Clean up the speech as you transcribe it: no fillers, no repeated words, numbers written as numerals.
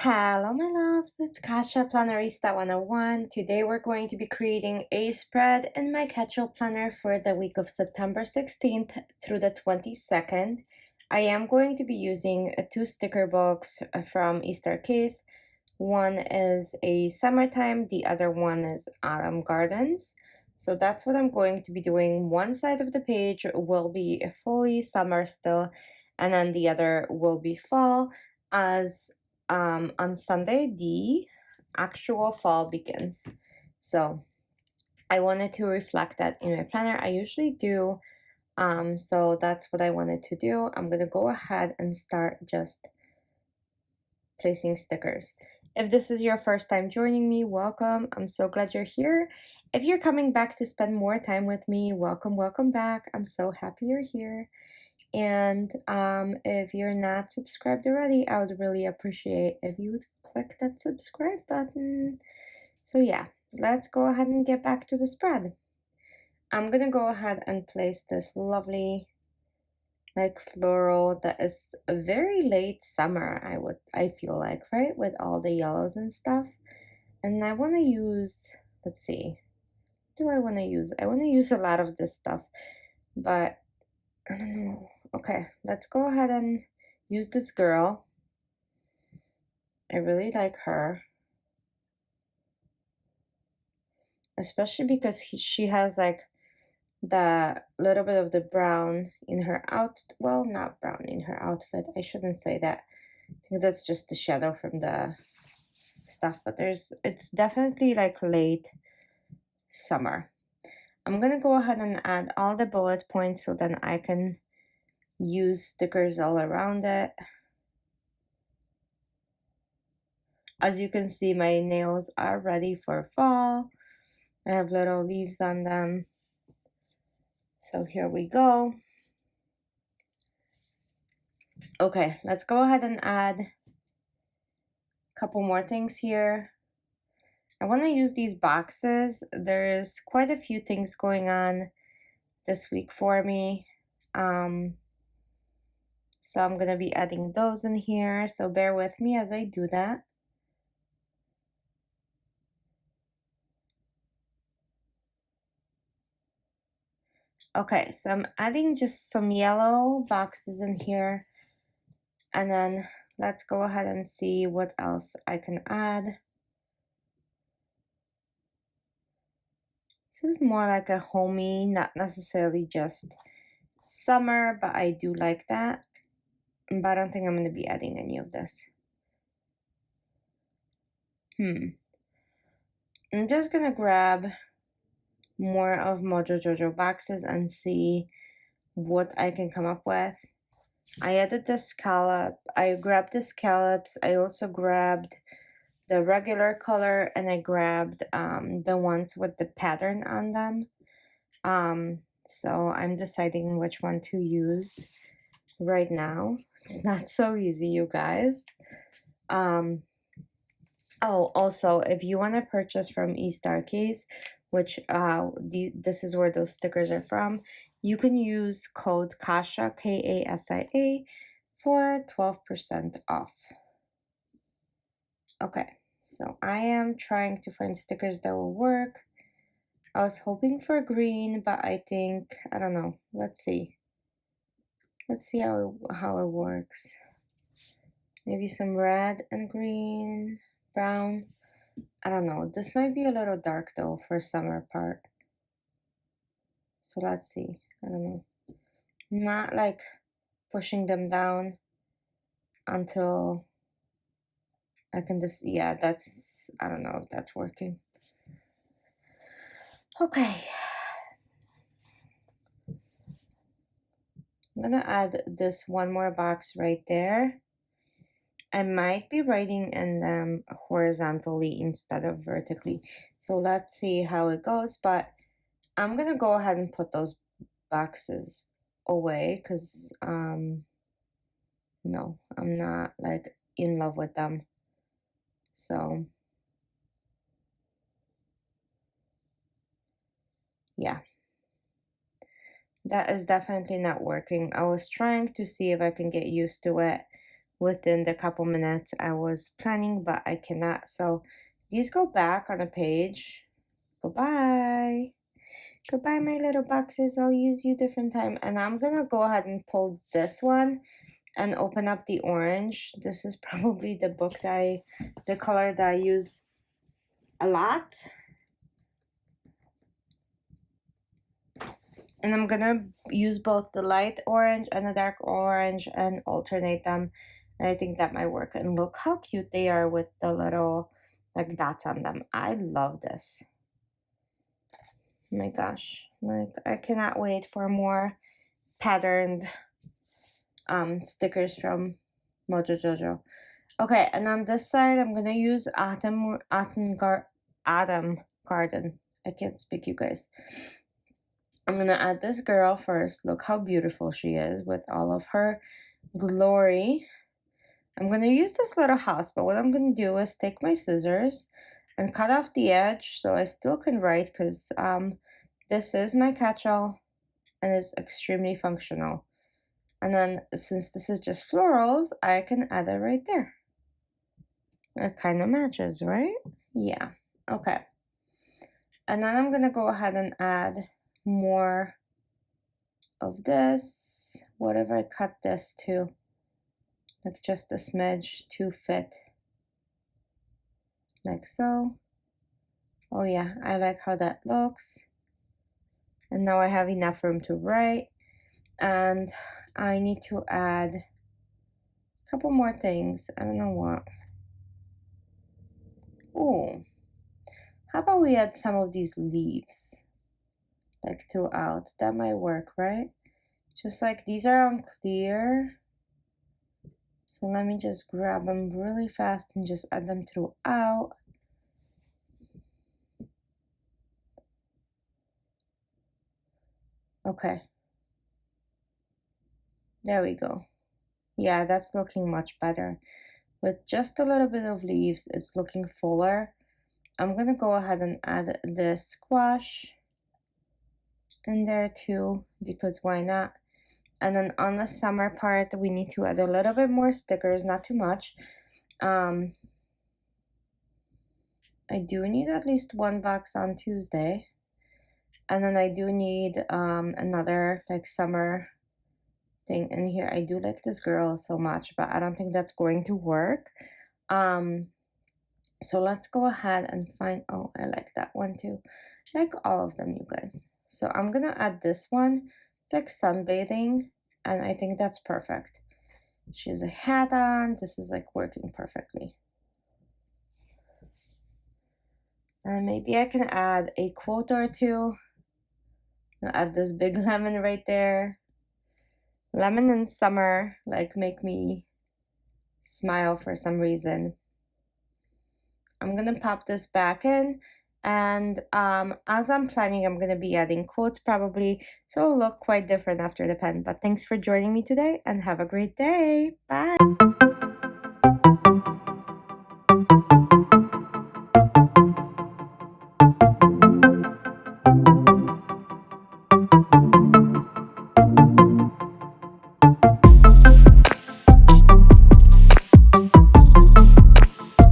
Hello my loves, it's Kasia Plannerista 101. Today we're going to be creating a spread in my Catch-All planner for the week of September 16th through the 22nd. I am going to be using two sticker books from Easter Case. One is a summertime, the other one is autumn gardens. So that's what I'm going to be doing. One side of the page will be fully summer still, and then the other will be fall, as on Sunday the actual fall begins. So I wanted to reflect that in my planner. I usually do, so that's what I wanted to do. I'm gonna go ahead and start just placing stickers. If this is your first time joining me, welcome. I'm so glad you're here. If you're coming back to spend more time with me, welcome back. I'm so happy you're here. And if you're not subscribed already, I would really appreciate if you would click that subscribe button. So yeah, let's go ahead and get back to the spread. I'm gonna go ahead and place this lovely like floral that is a very late summer, I feel like, right, with all the yellows and stuff. And I want to use, let's see, I want to use a lot of this stuff, but I don't know. Okay, let's go ahead and use this girl. I really like her, especially because she has like the little bit of the brown in her well, not brown in her outfit, I shouldn't say that. I think that's just the shadow from the stuff, but it's definitely like late summer. I'm gonna go ahead and add all the bullet points so then I can use stickers all around it. As you can see, my nails are ready for fall. I have little leaves on them. So here we go. Okay, let's go ahead and add a couple more things here. I want to use these boxes. There's quite a few things going on this week for me. So I'm going to be adding those in here. So bear with me as I do that. Okay, so I'm adding just some yellow boxes in here. And then let's go ahead and see what else I can add. This is more like a homey, not necessarily just summer, but I do like that. But I don't think I'm going to be adding any of this. I'm just going to grab more of Mojo Jojo boxes and see what I can come up with. I added the scallop. I grabbed the scallops. I also grabbed the regular color, and I grabbed the ones with the pattern on them. So I'm deciding which one to use right now. It's not so easy, you guys. Oh, also, if you want to purchase from Easter Case, which this is where those stickers are from, you can use code KASIA, KASIA, for 12% off. Okay, so I am trying to find stickers that will work. I was hoping for green, but I think, I don't know. Let's see. Let's see how it works. Maybe some red and green, brown. I don't know. This might be a little dark though for summer part. So let's see. I don't know. Not like pushing them down until I can just, yeah, that's, I don't know if that's working. Okay. I'm gonna add this one more box right there. I might be writing in them horizontally instead of vertically. So let's see how it goes, but I'm gonna go ahead and put those boxes away because no, I'm not like in love with them. So yeah, that is definitely not working. I was trying to see if I can get used to it within the couple minutes I was planning, but I cannot. So these go back on a page. Goodbye. Goodbye, my little boxes. I'll use you different time. And I'm gonna go ahead and pull this one and open up the orange. This is probably the the color that I use a lot. And I'm gonna use both the light orange and the dark orange and alternate them. And I think that might work. And look how cute they are with the little like dots on them. I love this. Oh my gosh, like I cannot wait for more patterned stickers from Mojo Jojo. Okay, and on this side I'm gonna use Autumn Garden. I can't speak, you guys. I'm gonna add this girl first. Look how beautiful she is with all of her glory. I'm gonna use this little house, but what I'm gonna do is take my scissors and cut off the edge so I still can write, because this is my catch-all and it's extremely functional. And then since this is just florals, I can add it right there. It kind of matches, right? Yeah, okay. And then I'm gonna go ahead and add more of this. What if I cut this to like just a smidge to fit, like so. Oh yeah, I like how that looks. And now I have enough room to write, and I need to add a couple more things. I don't know what. Oh, how about we add some of these leaves like throughout? That might work, right? Just like these are unclear, so let me just grab them really fast and just add them throughout. Okay, there we go. Yeah, that's looking much better. With just a little bit of leaves, it's looking fuller. I'm gonna go ahead and add the squash in there too, because why not? And then on the summer part, we need to add a little bit more stickers, not too much. I do need at least one box on Tuesday. And then I do need another like summer thing in here. I do like this girl so much, but I don't think that's going to work. So let's go ahead and find, oh, I like that one too. I like all of them, you guys. So I'm gonna add this one. It's like sunbathing, and I think that's perfect. She has a hat on. This is like working perfectly. And maybe I can add a quote or two. I'll add this big lemon right there. Lemon in summer like make me smile for some reason. I'm gonna pop this back in, and as I'm planning, I'm gonna be adding quotes probably, so it'll look quite different after the pen. But thanks for joining me today, and have a great day. Bye.